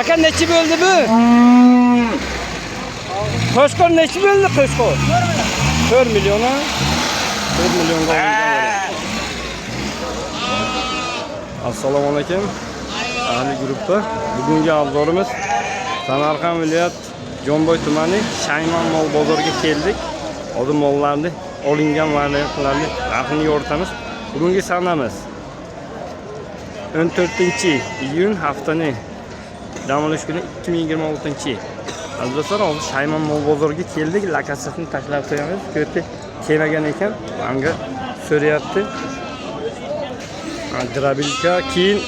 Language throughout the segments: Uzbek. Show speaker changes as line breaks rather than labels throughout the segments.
Aka nechi bo'ldi bu? Qo'shqor nechi bo'ldi qo'shqor? 4 million. 4 millionga olingan. Assalomu alaykum. Ahli guruhda bugungi obzorimiz Samarqand viloyat Jomboy tumani Shaymon mol bozoriga keldik. Hozir mollarni olingan variantlarni narxini yoritamiz. Bugungi sanamiz 14-iyun haftaning dam olish kuni 2026. Azizlar, hozir Shaymon mol bozoriga keldik. Lokatsiyasini tashlab qo'yamiz. Ko'rdi kelmagan ekan, menga so'rayapti. Drabilka, keyin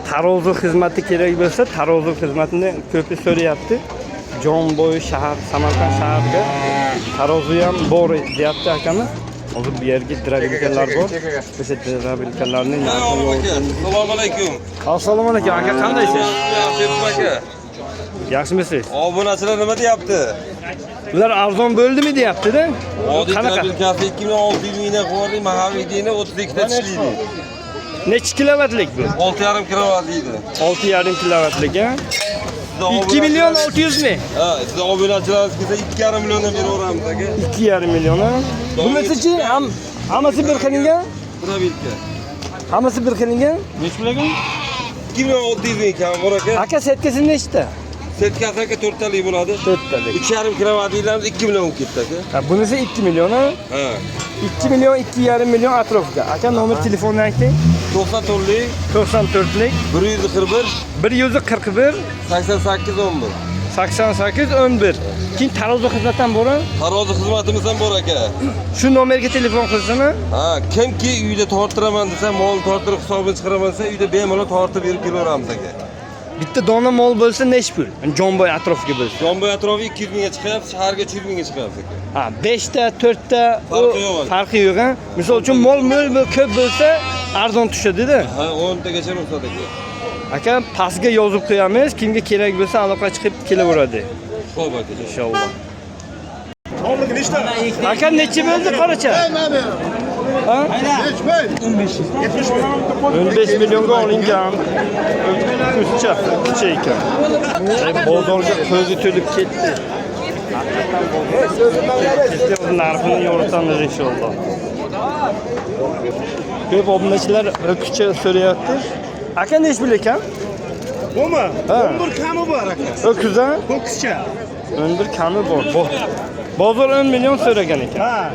tarozi xizmati kerak bo'lsa, tarozi xizmatini ko'pi so'rayapti. Jomboy shahar, Samarqand shahariga tarozi ham bor deyapti akamiz. Hozir bu yerga drabilkalar bor. O'sha drabilkalarning narxini yo'qoldi.
Assalomu alaykum.
Assalomu alaykum aka, qandaysiz?
Yaxshimisiz aka?
Yaxshimisiz?
Obunachilar nima deyapti?
Ular arzon bo'ldimi deyapti-da.
Qanaqa? Drabilkasi 2600 mingdan qo'ydi, mahaviy deyni 32 ta ishlaydi.
Necha kilovatlik bu?
6,5 kilovat deydi.
6,5 kilovatlik ha? 2 million 600 ming.
Ha, siz obunachilaringiz kelsa 2,5 milliondan beraveramiz aka.
2,5 million ha? Bunisichi hammasi bir qilingan?
Drabilka.
Hammasi bir qilingan? Nech pulaga?
2 million 600 ming kam bor aka.
Aka setkasi nechta?
Setkasi aka 4 talik bo'ladi.
4 talik.
3,5 kilovat deyilamiz 2 million ketdi aka.
Ha, bunisi 2 million ha?
Ha.
2 million 2,5 million atrofida. Aka nomer telefonni ayting.
94lik
94lik
141
141
88 11.
88 11. Keyin tarozi xizmati ham bor-a?
Tarozi xizmatimiz ham bor aka.
Shu nomerga telefon qilsana.
Ha, kimki uyda torttiraman desa, mol torttirib hisobini chiqaraman desa, uyda bemalol tortib berib kelaveramiz aka.
Bitta dona mol bo'lsa nech pul? Jomboy atrofiga bo'lsa.
Jomboy atrofi 200 mingga chiqyapti, shaharga 300 mingga chiqyapti aka.
Ha, 5 ta, 4 ta farqi yo'q ha. Misol uchun mol ko'p bo'lsa arzon tushadi-da.
Ha, 10 tagacha ruxsat aka.
Aka, pastga yozib qo'yamiz. Kimga kerak bo'lsa aloqa chiqib kelaveradi.
Xo'p aka,
inshaalloh. Aka necha bo'ldi qoracha? Ha? 15 millionga olingan. Kuchcha ekan. Bozorga ko'zi to'lib ketdi. Narxini yoritamiz inshaalloh. Ko'p obunachilar kuchcha so'rayapti. Aka nech pul ekan?
Bumi? 11 kami bor aka.
Ho'kizda?
Ho'kizcha.
11 kami bor. Bozor 10 million so'ragan ekan.
Ha.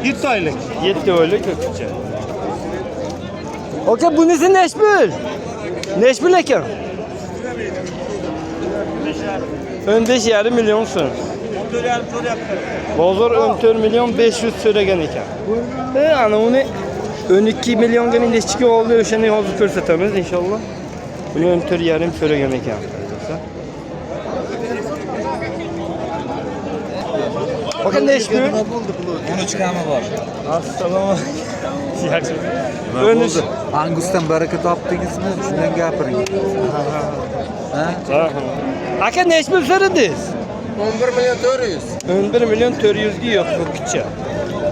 7 oylik.
7 oylik ho'kizcha. Aka, bunisi nech pul? Nech pul ekan? 15,5 million so'm.
14,5 so'rayapti.
Bozor 14 million 500 so'ragan ekan. Ana uni 12 millionga nechga oldi, o'shani hozir ko'rsatamiz inshaalloh. Buni 14,5 so'ragan ekan. Aka nech pul?
13 kami bor.
Assalomu alaykum. Yaxshi.
Angusdan baraka topdingizmi? Shundan gapiring. Ha?
Aka nech pul so'radingiz?
11 million 400.
11 million 400 ga yo'q ho'kizcha.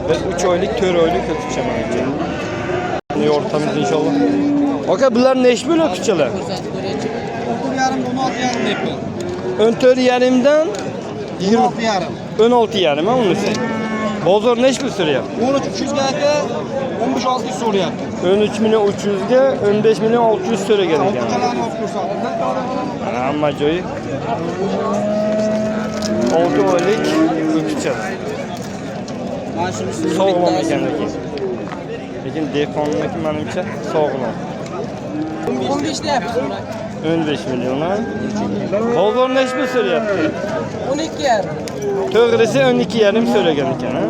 3 oylik, 4 oylik ho'kizcha menimcha. Buni yoritamiz inshaalloh. Aka, bular nech pul ho'kizchalar? 14,5 dan 16,5 ha unisi. Bozor nech pul so'rayapti?
13 ga aka 15-600 so'rayapti.
13 million 300 ga 15 million 600 so'ragan ekan.
Ho'kizchalarni olib ko'rsatdim.
Hamma joyi 6 oylik ho'kizchalar.
Mana shunisi
Sog'lom ekan lekin dehqonniki menimcha sog'lom.
15 deyapti.
15 million ha. Bozor nech pul so'rayapti?
12,5.
To'g'risi 12,5 so'ragan ekan ha.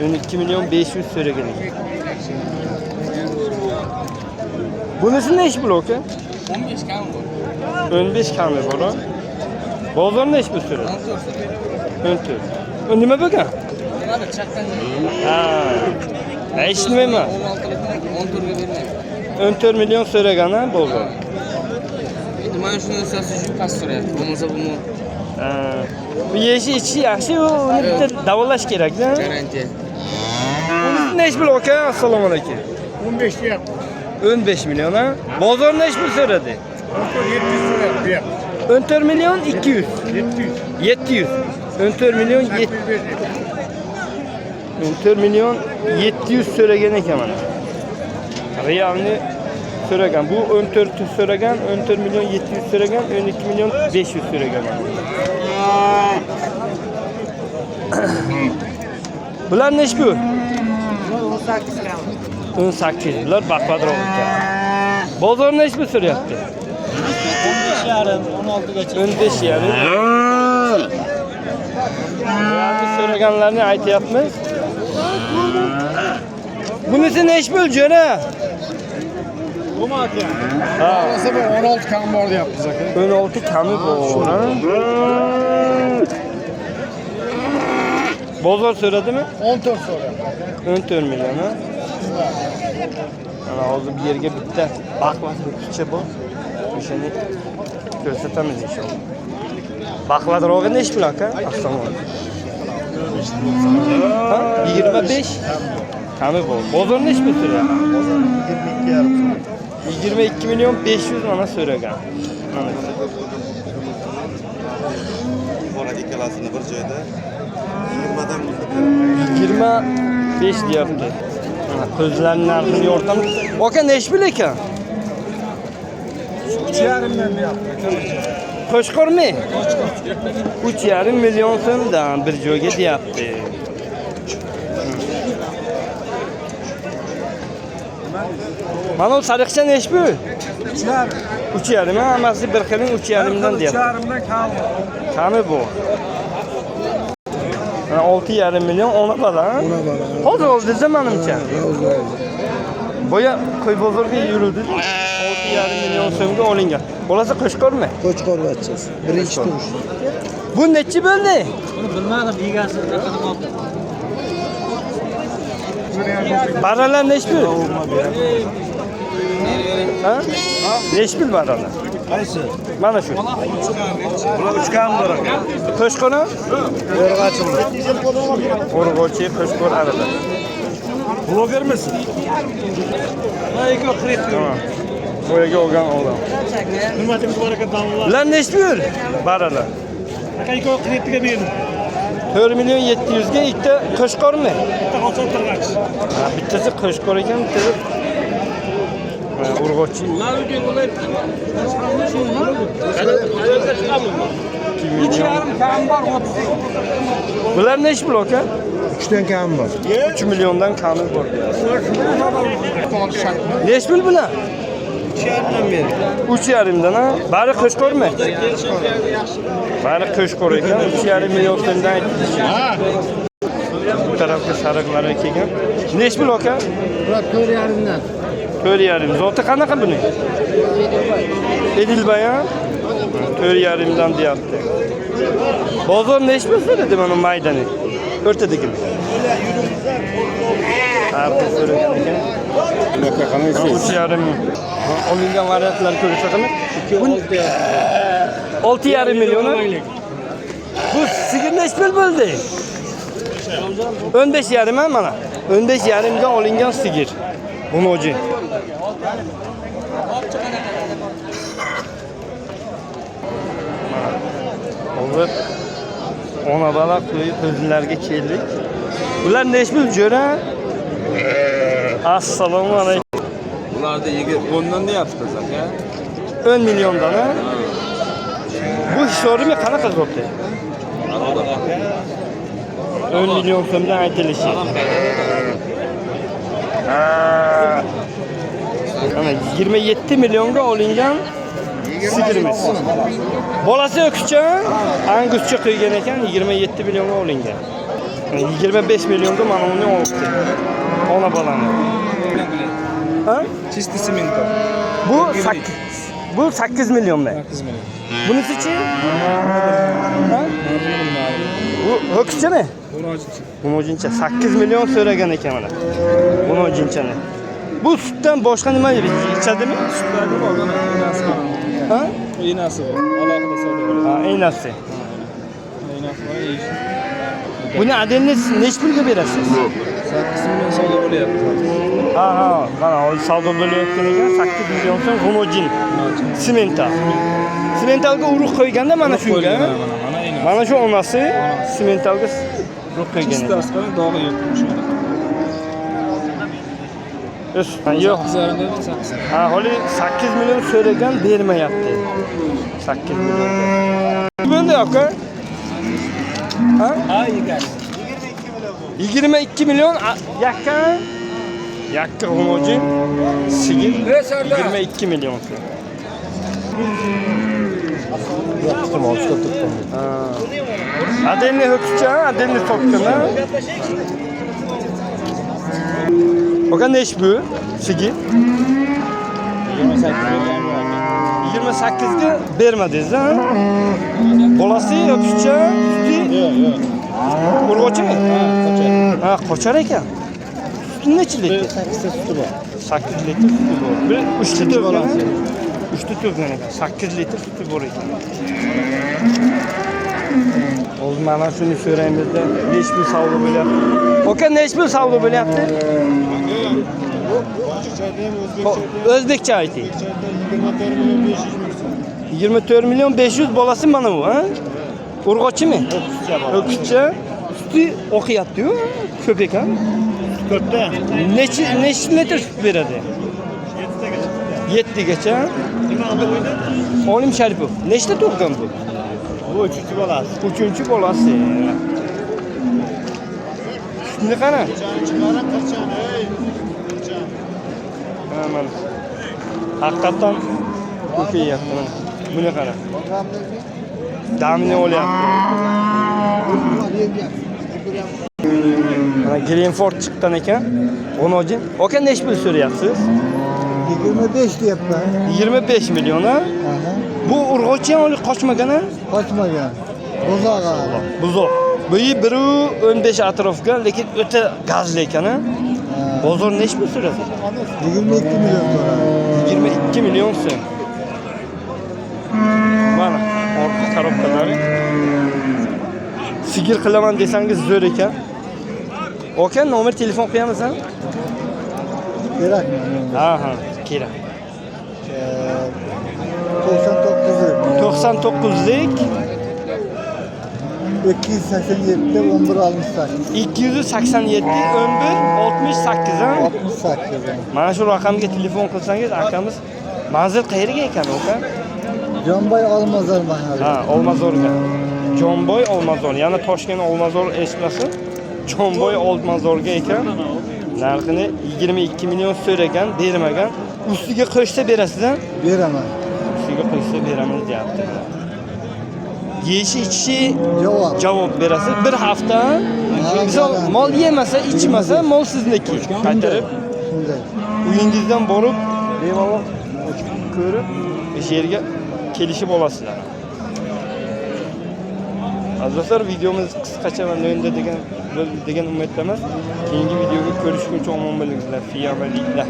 12 million 500 so'ragan ekan. Bunisi nech pul aka?
15 kami bor.
15 kami bor ha. Bozor nech pul so'radi? 14. O nima bo'lgan?
Mana chaqdan.
Ha. Eshitmayman.
14 ga bermayman.
14 million so'ragan ha bozor.
Endi mana shuni asosiy past so'rayapti. Bo'lmasa buni
Bu yeshi ichi yaxshi, uni bitta davolash kerak-da.
garantiya.
Bunisi nech pul aka? Assalomu alaykum.
15 deyapti.
15 million ha. Bozor nech pul so'radi? 14 milyon 200. 700. 14 milyon 14 milyon 700 so'ragan ekan mana. Realni so'ragan. Bu 14 so'ragan, 14 milyon 700 so'ragan, 12 milyon 500 so'ragan. Bular nechi bu? 18. Bular baqladroq ekan. Bozor nechi bu so'rayapti? 15,5 16gacha. 15,5. Yani so'raganlarni aytyapmiz. Bunisi nechi bo'l jo'ra? Ha.
16 kam bor deyapmiz aka.
16 kami bor. Ha? Bozor so'radimi?
14 so'ra.
14 milyon ha. Ana hozir bu yerga bitta baqladroqcha bor. O'shani ko'rsatamiz inshaalloh. Baqladrog'i nechi pul aka? Assalomu alaykum. Ha? 25 kami bor. Bozor nechi pul so'rayapti? 22 milyon 500 mana so'ragan. Mana.
Bora ikkalasini bir joyda 20 dan
25 deyapti. Ko'zlarning narxini yo'rtamiz. Aka nechi pul ekan?
3,5 deyapti.
Qo'shqormi? 3,5 milyon so'mdan bir joyga deyapti. Mana o sariqcha nechi pul? 3,5. Hammasi bir qiling 3,5dan deyapti.
3,5dan kam.
Kami bu. 6,5 milyon ona bola. Hozir oldi zamanimcha. Boya qo'y bozorga yurildi. 6,5 milyon so'mga olingan. Bo'lasa Qo'shqormi?
Qo'chqor bachchasi. Birinchi turish.
Bu nechi bo'ldi?
Buni bilmadim, egasi raqam oldi.
Baralar nechi pul? Ha? Nechi pul baralar?
Qaysi?
Mana shu.
Bular 3 kam bor aka.
Qo'shqormi?
O'rg'achildi.
O'rg'ochi, Qo'shqor arada.
Blogermisin? Mayga qirit.
Boyaga olgan odam.
Hurmatingiz bor aka, damlar.
Ular nechi pul? Baralar.
Aka qiritiga berdim.
4 milyon 700 ga ikkita Qo'shqormi?
Bitta olsa o'tirg'ach.
Ha, bittasi Qo'shqor ekan, bittasi Urg'ochi. Bular nechi pul aka?
3 dan kam bor.
3 milyondan kami bor. Nechi pul bular? 3,5 dan ha? Bari Qo'shqormi? Bari Qo'shqor ekan, 3,5 milyon so'mdan aytdi. Bu tarafga sariqlar kelgan. Nechi pul aka?
Bular 4,5 dan.
4,5. Zoti qanaqa buni? Edilbay ha? 4,5 dan deyapti. Bozor nechi pul so'radi mana maydani? O'rtadagi. Arpa so'ragan ekan.
Bunaqa qanday
3,5. Olingan variantlar ko'rsatamiz. 6,5 milyon. Bu sigir nechi pul bo'ldi? 15,5 ha mana. 15,5 ga olingan sigir. Bunoji. Hozir ona bola qo'ylarga keldik. Bular nechi pul jo'ra? Assalomu alaykum.
Bularda 10 dan deyapsiz aka.
10 milyondan ha? Bu hissorimi qanaqa zotdi? 10 milyon so'mdan aytilishi. Ana 27 milyonga olingan sigirimiz. Bolasi o'kcha, anguscha qo'ygan ekan, 27 milyonga olingan. 25 milyonga mana uni olibdi. Ona bolani. Ha?
Чисто simento.
Bu 8 milyonmi?
8 milyon.
Bunisi-chi? Ha? Bu o'kchami? Bunojincha 8 milyon so'ragan ekan mana. Bunojinchani. Bu sutdan boshqa nima ichadimi?
Sutlarni olgan inasi bor.
Ha?
Inasi bor. Alohida savdo bo'ladi.
Ha, aynasi.
Inasi bor.
Buni adenni nechi pulga berasiz?
8 milyon savdo bo'lyapti.
Ha, mana hozir savdo bo'layotgan ekan 8 million so'm Rumojin Simental. Simentalga urug' qo'yganda mana shunga.
Mana endi.
Mana shu onasi Simentalga urug' qo'ygan ekan.
Istasi qara dog'i yo'q shunda.
Yo'q.
Zarin dedi 8.
Ha, hali 8 million so'ragan bermayapti. 8 million. Bunda aka? Ha?
Ha, yegar.
22 million yakka. Yakka Rumojin sigir 22 million. Adelni ho'kizcha, adelni topkana. Okan neç bu? Sigir? 28 ga bermadingiz ha? Bolasi ho'kizcha, suti? Yo'q. Urg'ochimi? Ha, qochar ekan. Suti necha litr? 8 ta suti bor. 8 litr suti bor. Bir 3 ta to'g'gan. 3 ta to'g'gan ekan. 8 litr suti bor ekan. O'zi mana shuni so'raymizda, necha pul savdo bo'lyapti? Oka, necha pul savdo bo'lyapti? O'zbekcha ayting. 24 milyon 500 bolasi mana bu, ha? Urg'ochimi? Ho'kizcha. Suti o'qiyapti-yu, ko'p ekan.
Ko'pda.
Necha litr sut beradi? 7 gacha. Olim Sharipov. Nechta tug'gan bu?
Bu 3-chi bolasi.
3-chi bolasi. Sutni qara. Ha, mana. Haqiqatan ko'payapti mana. Buni qara. Damini olyapti. Mana Greenford chiqqan ekan. Rumojin. Aka necha pul so'rayapsiz?
25 deyapman.
25 million ha? Bu urg'ochi ham qochmagan ha?
Qochmagan. Buzog'a.
Buzoq. Bu 1.15 atrofga, lekin o'ta gazli ekan ha? Bozor necha pul so'radi?
22 million so'radi.
22 million so'm. Mana orqa korobkalari. Sigir qilaman desangiz zo'r ekan. Aka, nomer telefon qo'yamiz ha?
Kerakmi?
Ha, kerak.
99
lik
287 11 68.
287 11 68 ha?
68.
Mana shu raqamga telefon qilsangiz akamiz manzil qayerga ekan aka?
Jonboy Olmazor mahalli.
Ha, Olmazorga. Jonboy Olmazor, yana Toshkent Olmazor eslasin. Jonboy Olmazorga ekan. Narxini 22 million so'ragan, bermagan. Ustiga qo'shsa berasiz ha?
Beraman.
Ustiga qo'shsa beramiz deyapti. Yeyishi ichishi javob berasiz. Bir hafta misol mol yemasa, ichmasa, mol sizniki. Qaytarib
Shunday.
uyingizdan borib, bemalol ko'rib, o'sha yerga kelishib olasizlar. Azizlar, videomiz qisqacha va lo'nda degan umiddaman. Keyingi videoga ko'rishguncha omon bo'lingizlar. Fi amalillah.